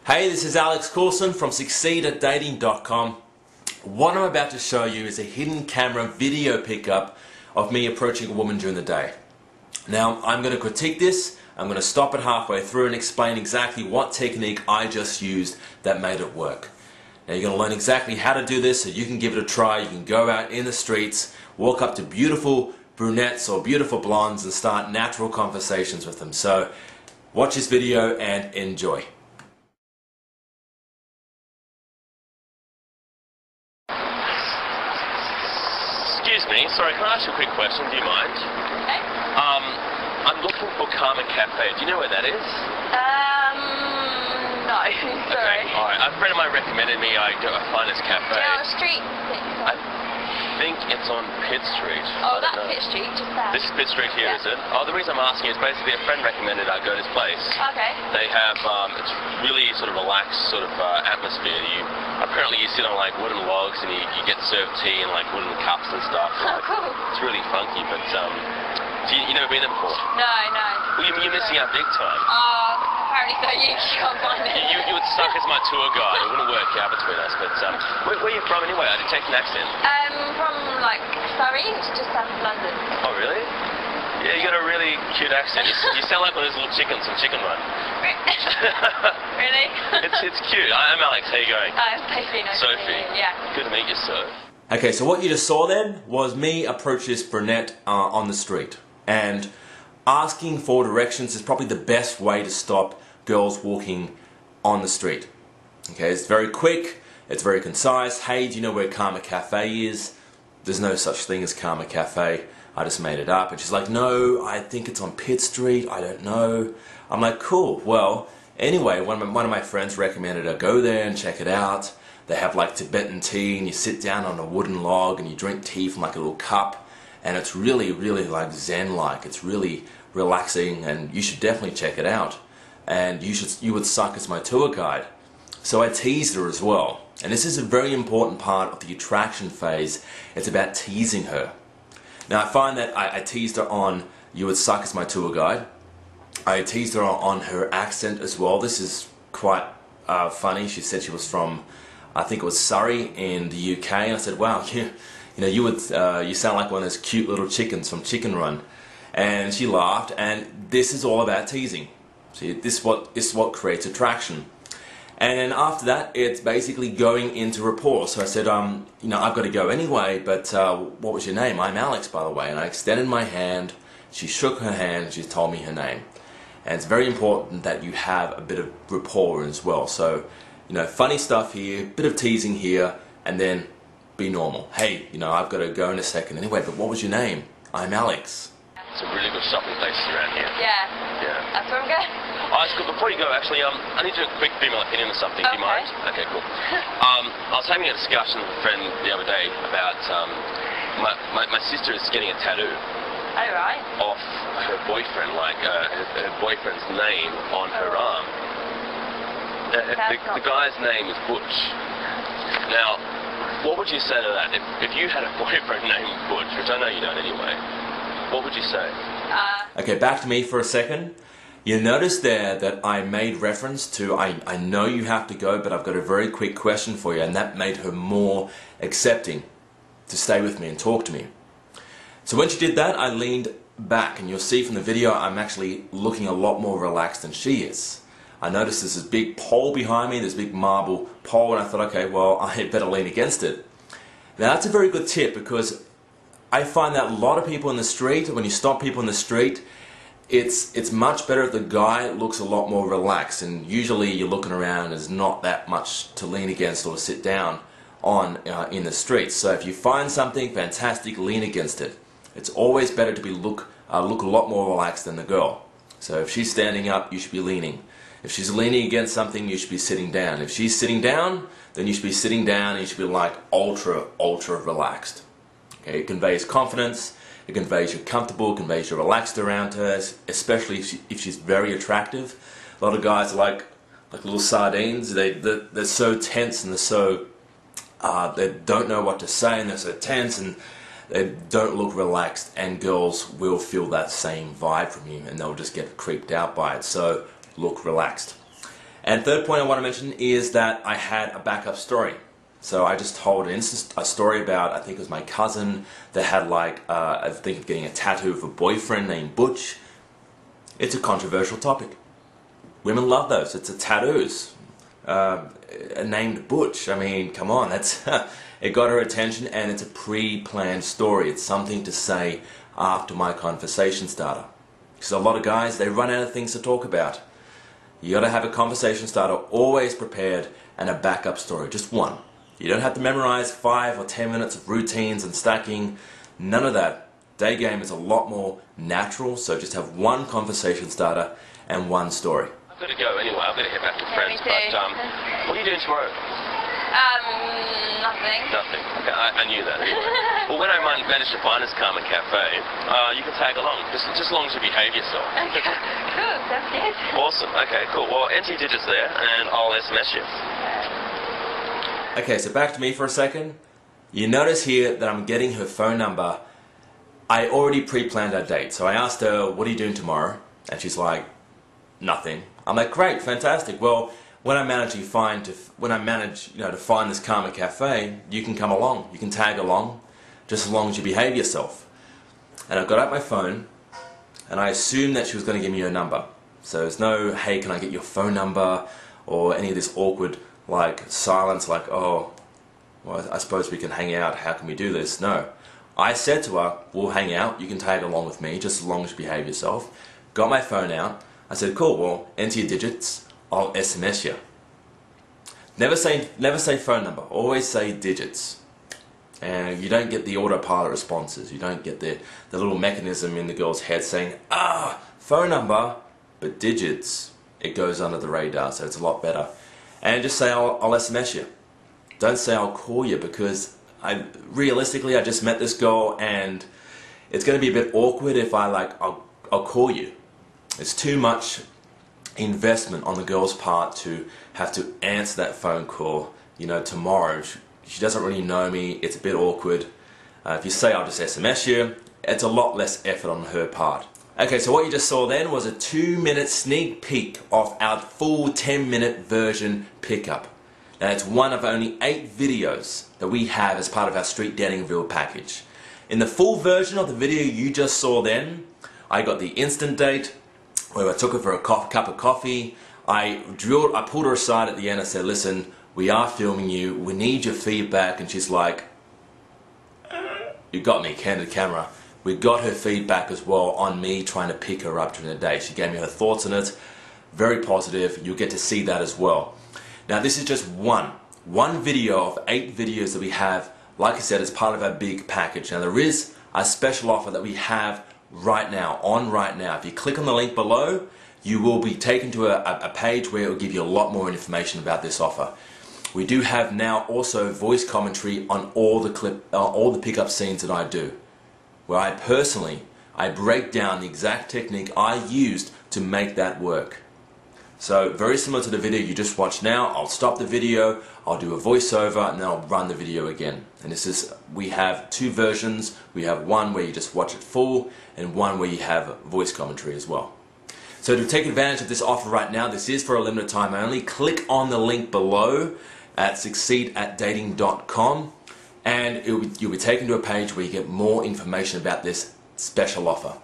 Hey, this is Alex Coulson from succeedatdating.com. What I'm about to show you is a hidden camera video pickup of me approaching a woman during the day. Now, I'm going to critique this, I'm going to stop it halfway through and explain exactly what technique I just used that made it work. Now, you're going to learn exactly how to do this so you can give it a try. You can go out in the streets, walk up to beautiful brunettes or beautiful blondes and start natural conversations with them. So, watch this video and enjoy. Excuse me, sorry, can I ask you a quick question, do you mind? Okay. I'm looking for Karma Cafe. Do you know where that is? No, sorry. Okay, alright. A friend of mine recommended me I find this cafe. Deangelo Street. I think it's on Pitt Street. Oh, that's Pitt Street, just there. This is Pitt Street here, Yeah. is it? Oh, the reason I'm asking is basically a friend recommended I go to this place. Okay. They have, it's really sort of relaxed sort of atmosphere. Apparently you sit on like wooden logs and you get served tea in like wooden cups and stuff. Oh, cool. It's really funky, but you never been there before? No. Well, you're missing out big time. Apparently so, you can't find it. You would suck as my tour guide. It wouldn't work out between us, but where are you from anyway? I detect an accent. From like Surrey, it's just south of London. Oh, really? Yeah, you got a really cute accent. You sound like one of those little chickens from Chicken Run. Really? It's cute. I'm Alex. How you going? Sophie. Nice Sophie. to meet you. Yeah. Good to meet you, sir. Okay, so what you just saw then was me approach this brunette on the street. And asking for directions is probably the best way to stop girls walking on the street. Okay, it's very quick, it's very concise. Hey, do you know where Karma Cafe is? There's no such thing as Karma Cafe. I just made it up. And she's like, no, I think it's on Pitt Street. I don't know. I'm like, cool. Well, anyway, one of my friends recommended I go there and check it out. They have like Tibetan tea and you sit down on a wooden log and you drink tea from like a little cup. And it's really, really like Zen-like. It's really relaxing and you should definitely check it out. And you would suck as my tour guide. So I teased her as well. And this is a very important part of the attraction phase. It's about teasing her. Now I find that I teased her on you would suck as my tour guide. I teased her on her accent as well. This is quite funny. She said she was from, I think it was Surrey in the UK. And I said, wow, you sound like one of those cute little chickens from Chicken Run. And she laughed, and this is all about teasing. See, this is what creates attraction. And then after that, it's basically going into rapport. So I said, I've got to go anyway, but what was your name? I'm Alex, by the way. And I extended my hand. She shook her hand, and she told me her name. And it's very important that you have a bit of rapport as well. So, funny stuff here, bit of teasing here, and then be normal. Hey, I've got to go in a second anyway, but what was your name? I'm Alex. It's a really good shopping place around here. Yeah. That's where I'm going. Oh, it's good. Before you go, actually, I need a quick female opinion or something. Do you mind? Okay, cool. I was having a discussion with a friend the other day about my sister is getting a tattoo. Oh, right. Off her boyfriend, like her boyfriend's name on her arm. The guy's name is Butch. Now, what would you say to that? If you had a boyfriend named Butch, which I know you don't anyway, what would you say? Okay, back to me for a second. You notice there that I made reference to, I know you have to go, but I've got a very quick question for you, and that made her more accepting to stay with me and talk to me. So when she did that, I leaned back, and you'll see from the video I'm actually looking a lot more relaxed than she is. I noticed there's this big pole behind me, this big marble pole, and I thought, okay, well, I better lean against it. Now that's a very good tip, because I find that a lot of people in the street, when you stop people in the street, it's much better if the guy looks a lot more relaxed, and usually you're looking around, there's not that much to lean against or sit down on in the streets. So if you find something fantastic, lean against it. It's always better to look a lot more relaxed than the girl. So if she's standing up, you should be leaning. If she's leaning against something, you should be sitting down. If she's sitting down, then you should be sitting down and you should be like ultra relaxed. Okay, it conveys confidence, it conveys you're comfortable, it conveys you're relaxed around her, especially if she's very attractive. A lot of guys are like little sardines. They're so tense and they don't know what to say, and they're so tense and they don't look relaxed, and girls will feel that same vibe from you and they'll just get creeped out by it. So look relaxed. And third point I want to mention is that I had a backup story. So I just told a story about, I think it was my cousin that had like, I think of getting a tattoo of a boyfriend named Butch. It's a controversial topic. Women love those. It's a tattoos. Named Butch. I mean, come on, that's it got her attention, and it's a pre-planned story. It's something to say after my conversation starter. Because a lot of guys, they run out of things to talk about. You got to have a conversation starter always prepared and a backup story, just one. You don't have to memorize 5 or 10 minutes of routines and stacking. None of that. Day game is a lot more natural, so just have one conversation starter and one story. I've got to go anyway. I've got to head back to friends. Me too. But what are you doing tomorrow? Nothing. Nothing. Okay, I knew that anyway. Well, when I manage to find this Karma Cafe, you can tag along, just as long as you behave yourself. Okay. Cool, that's it. Awesome. Okay, cool. Well, enter your digits there, and I'll SMS you. Okay, so back to me for a second. You notice here that I'm getting her phone number. I already pre-planned our date, so I asked her, what are you doing tomorrow? And she's like, nothing. I'm like, great, fantastic. Well, when I manage to find this Karma Cafe, you can come along, you can tag along, just as long as you behave yourself. And I got out my phone, and I assumed that she was going to give me her number. So there's no, hey, can I get your phone number, or any of this awkward like silence, like, oh, well, I suppose we can hang out, how can we do this? No. I said to her, we'll hang out, you can tag along with me, just as long as you behave yourself. Got my phone out, I said, cool, well, enter your digits, I'll SMS you. Never say phone number, always say digits. And you don't get the autopilot responses, you don't get the little mechanism in the girl's head saying, phone number, but digits, it goes under the radar, so it's a lot better. And just say, I'll SMS you. Don't say I'll call you, because realistically I just met this girl and it's going to be a bit awkward if I'll call you. It's too much investment on the girl's part to have to answer that phone call, tomorrow. She doesn't really know me, it's a bit awkward. If you say I'll just SMS you, it's a lot less effort on her part. Okay, so what you just saw then was a 2-minute sneak peek of our full 10-minute version pickup. Now it's one of only 8 videos that we have as part of our Street Datingville package. In the full version of the video you just saw then, I got the instant date, where I took her for a cup of coffee. I pulled her aside at the end and said, listen, we are filming you, we need your feedback. And she's like, you got me, candid camera. We got her feedback as well on me trying to pick her up during the day. She gave me her thoughts on it, very positive. You'll get to see that as well. Now this is just one video of 8 videos that we have, like I said, as part of our big package. Now there is a special offer that we have right now. If you click on the link below, you will be taken to a page where it will give you a lot more information about this offer. We do have now also voice commentary on all the pickup scenes that I do, where I break down the exact technique I used to make that work. So very similar to the video you just watched now. I'll stop the video, I'll do a voiceover, and then I'll run the video again. And we have 2 versions. We have one where you just watch it full, and one where you have voice commentary as well. So to take advantage of this offer right now, this is for a limited time only. Click on the link below at succeedatdating.com, and you'll be taken to a page where you get more information about this special offer.